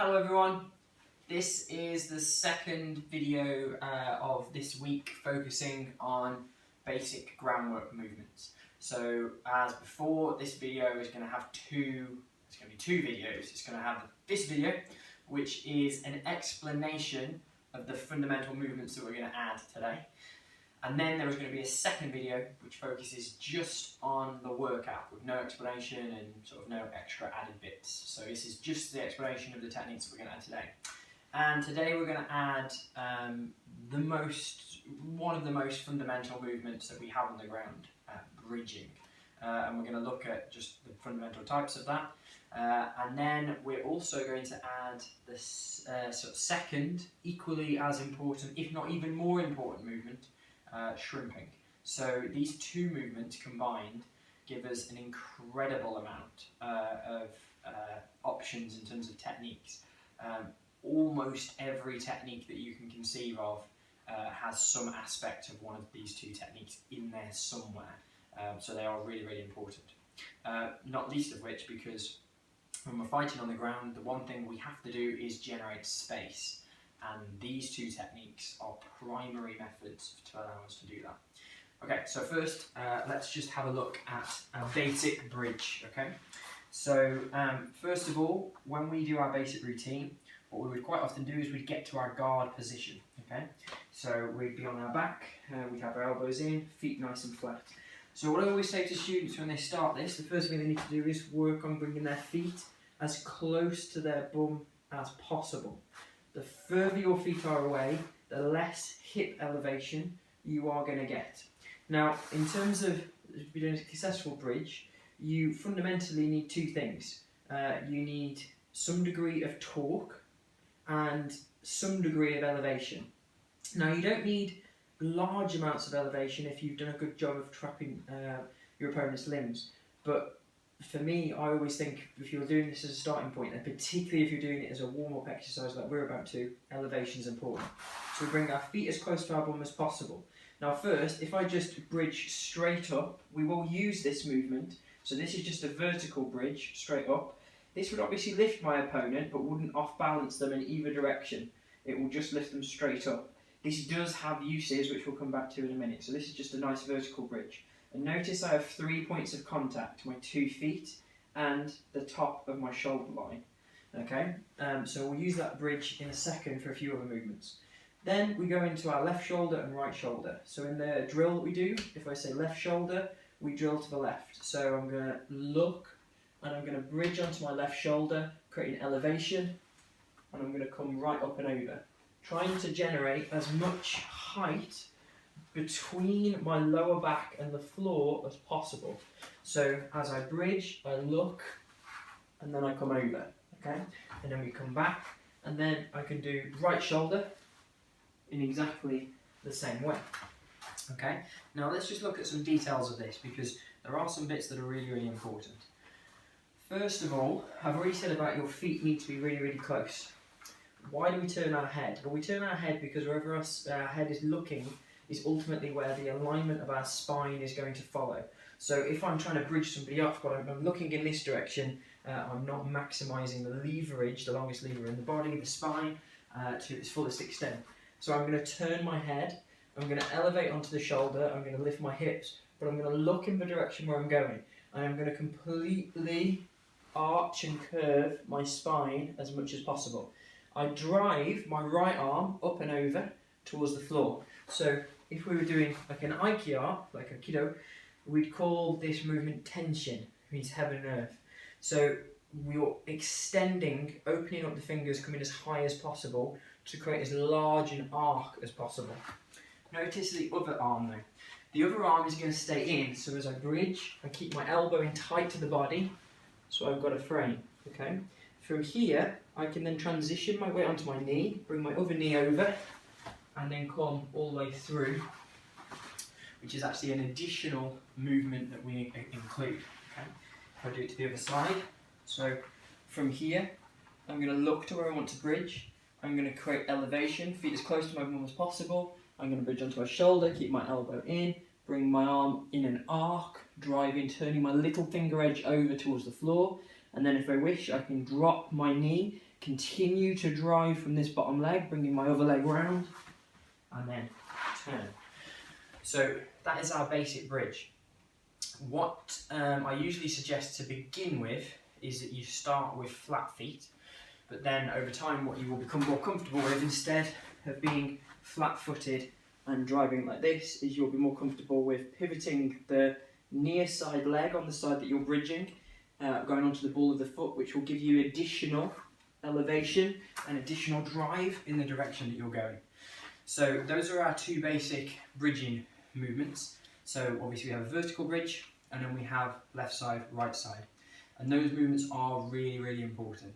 Hello everyone, this is the second video of this week focusing on basic groundwork movements. So as before, this video is going to have two videos. It's going to have this video, which is an explanation of the fundamental movements that we're going to add today. And then there is going to be a second video which focuses just on the workout with no explanation and sort of no extra added bits. So this is just the explanation of the techniques that we're going to add today. And today we're going to add one of the most fundamental movements that we have on the ground, bridging. And we're going to look at just the fundamental types of that. And then we're also going to add this sort of second, equally as important, if not even more important movement, shrimping. So these two movements combined give us an incredible amount of options in terms of techniques. Almost every technique that you can conceive of has some aspect of one of these two techniques in there somewhere. So they are really, really important. Not least of which because when we're fighting on the ground, the one thing we have to do is generate space. And these two techniques are primary methods to allow us to do that. Okay, so first let's just have a look at a basic bridge, okay? So first of all, when we do our basic routine, what we would quite often do is we'd get to our guard position, okay? So we'd be on our back, we'd have our elbows in, feet nice and flat. So what I always say to students when they start this, the first thing they need to do is work on bringing their feet as close to their bum as possible. The further your feet are away, the less hip elevation you are going to get. Now, in terms of doing a successful bridge, you fundamentally need two things. You need some degree of torque and some degree of elevation. Now, you don't need large amounts of elevation if you've done a good job of trapping your opponent's limbs, but for me, I always think if you're doing this as a starting point, and particularly if you're doing it as a warm-up exercise like we're about to, elevation is important. So we bring our feet as close to our bum as possible. Now first, if I just bridge straight up, we will use this movement. So this is just a vertical bridge, straight up. This would obviously lift my opponent, but wouldn't off-balance them in either direction. It will just lift them straight up. This does have uses, which we'll come back to in a minute. So this is just a nice vertical bridge. And notice I have 3 points of contact, my 2 feet and the top of my shoulder line. Okay, so we'll use that bridge in a second for a few other movements. Then we go into our left shoulder and right shoulder. So in the drill that we do, if I say left shoulder, we drill to the left. So I'm going to look and I'm going to bridge onto my left shoulder, creating elevation, and I'm going to come right up and over, trying to generate as much height between my lower back and the floor as possible. So as I bridge, I look, and then I come over, okay? And then we come back, and then I can do right shoulder in exactly the same way, okay? Now let's just look at some details of this because there are some bits that are really, really important. First of all, I've already said about your feet need to be really, really close. Why do we turn our head? Well, we turn our head because wherever our head is looking is ultimately where the alignment of our spine is going to follow. So if I'm trying to bridge somebody up, but I'm looking in this direction, I'm not maximising the leverage, the longest lever in the body, the spine, to its fullest extent. So I'm going to turn my head, I'm going to elevate onto the shoulder, I'm going to lift my hips, but I'm going to look in the direction where I'm going. And I'm going to completely arch and curve my spine as much as possible. I drive my right arm up and over towards the floor. So if we were doing like an Aikido, like Aikido, we'd call this movement tension, it means heaven and earth. So we're extending, opening up the fingers, coming as high as possible to create as large an arc as possible. Notice the other arm though. The other arm is going to stay in, so as I bridge, I keep my elbow in tight to the body, so I've got a frame, okay? From here, I can then transition my weight onto my knee, bring my other knee over, and then come all the way through, which is actually an additional movement that we include. Okay? If I do it to the other side, so from here, I'm going to look to where I want to bridge. I'm going to create elevation, feet as close to my bum as possible. I'm going to bridge onto my shoulder, keep my elbow in, bring my arm in an arc, driving, turning my little finger edge over towards the floor, and then if I wish, I can drop my knee, continue to drive from this bottom leg, bringing my other leg round, and then turn. So that is our basic bridge. What I usually suggest to begin with is that you start with flat feet, but then over time what you will become more comfortable with, instead of being flat-footed and driving like this, is you'll be more comfortable with pivoting the near side leg on the side that you're bridging, going onto the ball of the foot, which will give you additional elevation and additional drive in the direction that you're going. So those are our two basic bridging movements. So obviously we have a vertical bridge, and then we have left side, right side. And those movements are really, really important.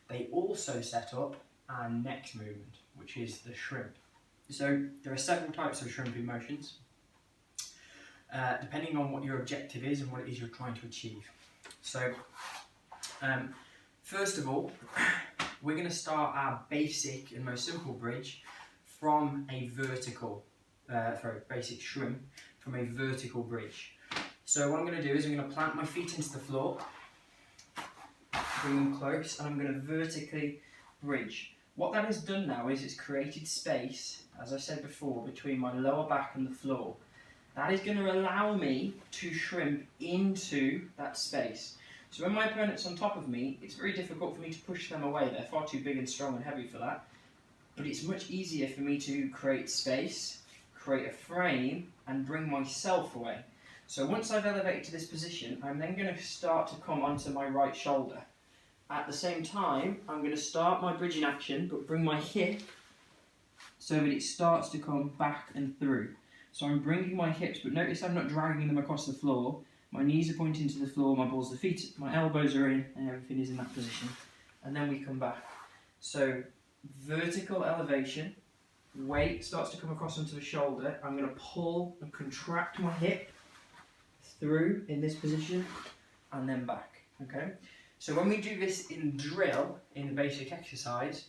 They also set up our next movement, which is the shrimp. So there are several types of shrimping motions, depending on what your objective is and what it is you're trying to achieve. So first of all, we're going to start our basic and most simple bridge from a vertical, basic shrimp from a vertical bridge. So what I'm going to do is I'm going to plant my feet into the floor, bring them close, and I'm going to vertically bridge. What that has done now is it's created space, as I said before, between my lower back and the floor. That is going to allow me to shrimp into that space. So when my opponent's on top of me, it's very difficult for me to push them away. They're far too big and strong and heavy for that. But it's much easier for me to create space, create a frame, and bring myself away. So once I've elevated to this position, I'm then going to start to come onto my right shoulder. At the same time, I'm going to start my bridging action, but bring my hip so that it starts to come back and through. So I'm bringing my hips, but notice I'm not dragging them across the floor. My knees are pointing to the floor, my balls of the feet, my elbows are in, and everything is in that position. And then we come back. So vertical elevation, weight starts to come across onto the shoulder. I'm going to pull and contract my hip through in this position, and then back. Okay. So when we do this in drill, in the basic exercise,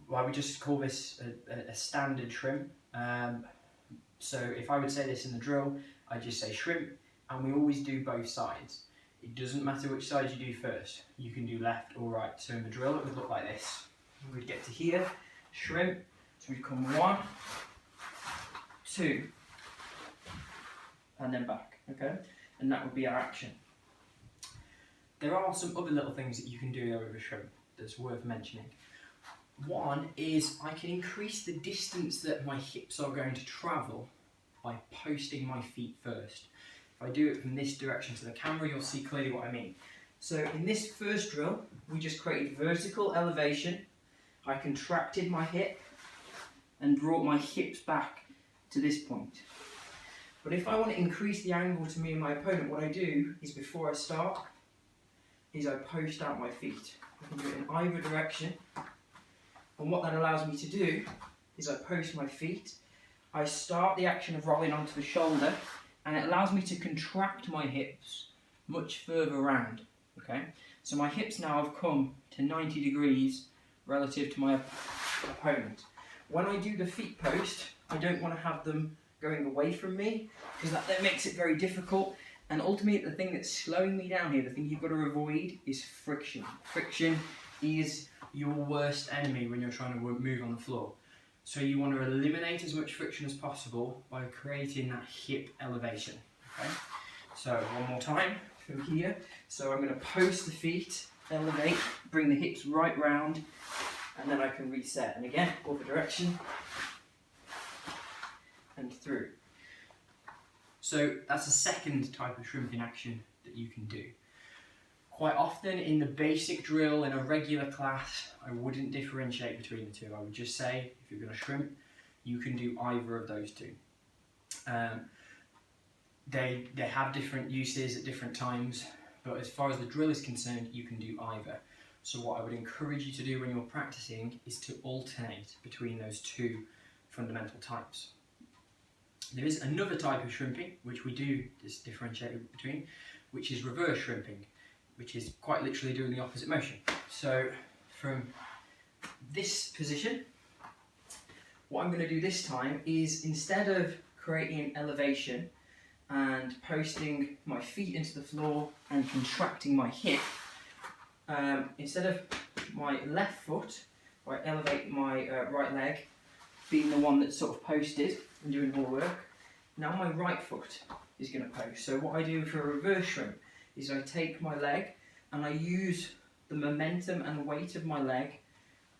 well, we just call this a standard shrimp. So if I would say this in the drill, I just say shrimp, and we always do both sides. It doesn't matter which side you do first. You can do left or right. So in the drill, it would look like this. We'd get to here, shrimp, so we'd come 1, 2, and then back, okay? And that would be our action. There are some other little things that you can do with a shrimp that's worth mentioning. One is I can increase the distance that my hips are going to travel by posting my feet first. If I do it from this direction to the camera, you'll see clearly what I mean. So in this first drill, we just created vertical elevation. I contracted my hip and brought my hips back to this point. But if I want to increase the angle to me and my opponent, what I do is before I start, is I post out my feet. I can do it in either direction. And what that allows me to do is I post my feet, I start the action of rolling onto the shoulder, and it allows me to contract my hips much further round. Okay? So my hips now have come to 90 degrees relative to my opponent. When I do the feet post, I don't want to have them going away from me, because that then makes it very difficult. And ultimately, the thing that's slowing me down here, the thing you've got to avoid, is friction. Friction is your worst enemy when you're trying to move on the floor. So you want to eliminate as much friction as possible by creating that hip elevation. Okay? So one more time from here. So I'm going to post the feet, elevate, bring the hips right round, and then I can reset. And again, other direction, and through. So that's a second type of shrimping action that you can do. Quite often in the basic drill, in a regular class, I wouldn't differentiate between the two. I would just say, if you're going to shrimp, you can do either of those two. They have different uses at different times, but as far as the drill is concerned, you can do either. So what I would encourage you to do when you're practicing is to alternate between those two fundamental types. There is another type of shrimping, which we do differentiate between, which is reverse shrimping, which is quite literally doing the opposite motion. So from this position, what I'm going to do this time is, instead of creating elevation and posting my feet into the floor and contracting my hip, instead of my left foot, I elevate my right leg, being the one that's sort of posted and doing all the work. Now my right foot is going to post. So what I do for a reverse shrimp is I take my leg and I use the momentum and weight of my leg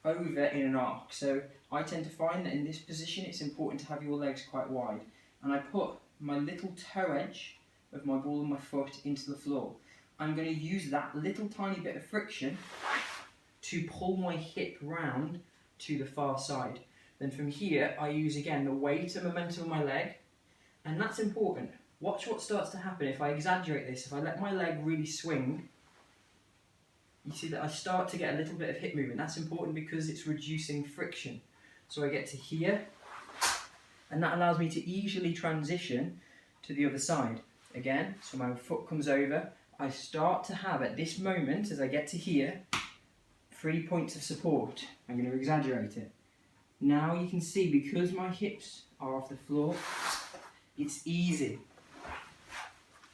over in an arc. So I tend to find that in this position it's important to have your legs quite wide. And I put my little toe edge of my ball of my foot into the floor. I'm going to use that little tiny bit of friction to pull my hip round to the far side. Then from here I use again the weight and momentum of my leg, and that's important. Watch what starts to happen if I exaggerate this. If I let my leg really swing, you see that I start to get a little bit of hip movement. That's important because it's reducing friction. So I get to here, and that allows me to easily transition to the other side. Again, so my foot comes over, I start to have at this moment, as I get to here, 3 points of support. I'm going to exaggerate it. Now you can see, because my hips are off the floor, it's easy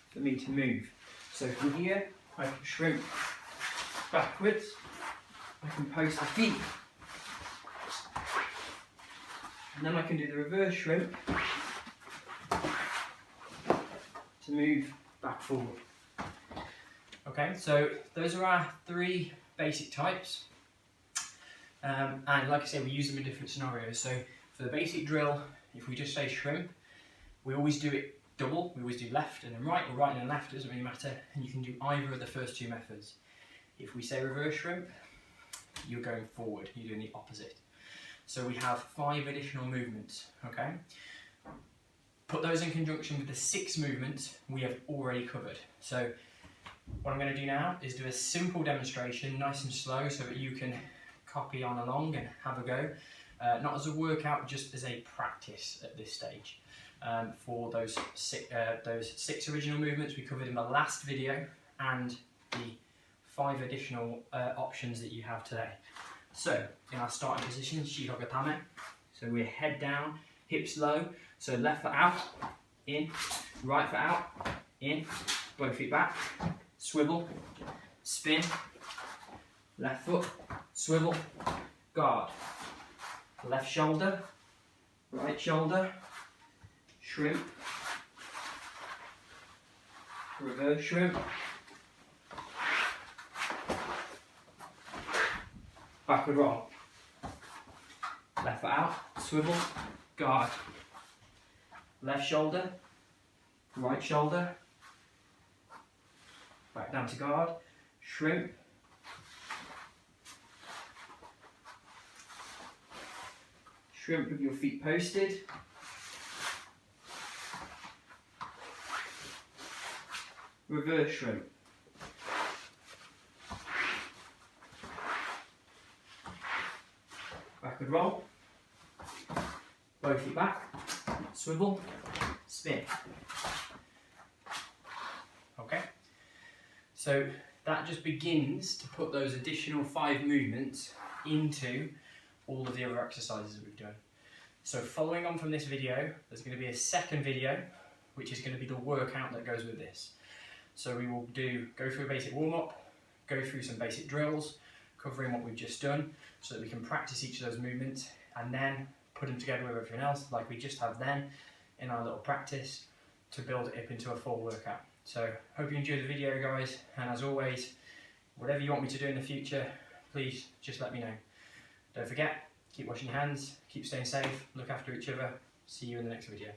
for me to move. So from here, I can shrimp backwards, I can post the feet, and then I can do the reverse shrimp to move back forward. Okay, so those are our 3 basic types. And like I say, we use them in different scenarios. So for the basic drill, if we just say shrimp, we always do it double. We always do left and then right, or right and then left, it doesn't really matter. And you can do either of the first 2 methods. If we say reverse shrimp, you're going forward, you're doing the opposite. So we have 5 additional movements, okay? Put those in conjunction with the 6 movements we have already covered. So what I'm going to do now is do a simple demonstration, nice and slow, so that you can copy on along and have a go. Not as a workout, just as a practice at this stage. For those 6 original movements we covered in the last video, and the 5 additional options that you have today. So in our starting position, shihogatame. So we're head down, hips low. So left foot out, in, right foot out, in, both feet back, swivel, spin, left foot, swivel, guard, left shoulder, right shoulder, shrimp, reverse shrimp, backward roll, left foot out, swivel, guard, left shoulder, right shoulder, back down to guard, shrimp, shrimp with your feet posted, reverse shrimp, backward roll, both feet back, swivel, spin. Okay, so that just begins to put those additional 5 movements into all of the other exercises that we've done. So following on from this video, there's going to be a second video, which is going to be the workout that goes with this. So we will go through a basic warm-up, go through some basic drills, covering what we've just done, so that we can practice each of those movements, and then put them together with everything else, like we just have then in our little practice, to build it up into a full workout. So hope you enjoyed the video, guys, and as always, whatever you want me to do in the future, please just let me know. Don't forget, keep washing your hands, keep staying safe, look after each other. See you in the next video.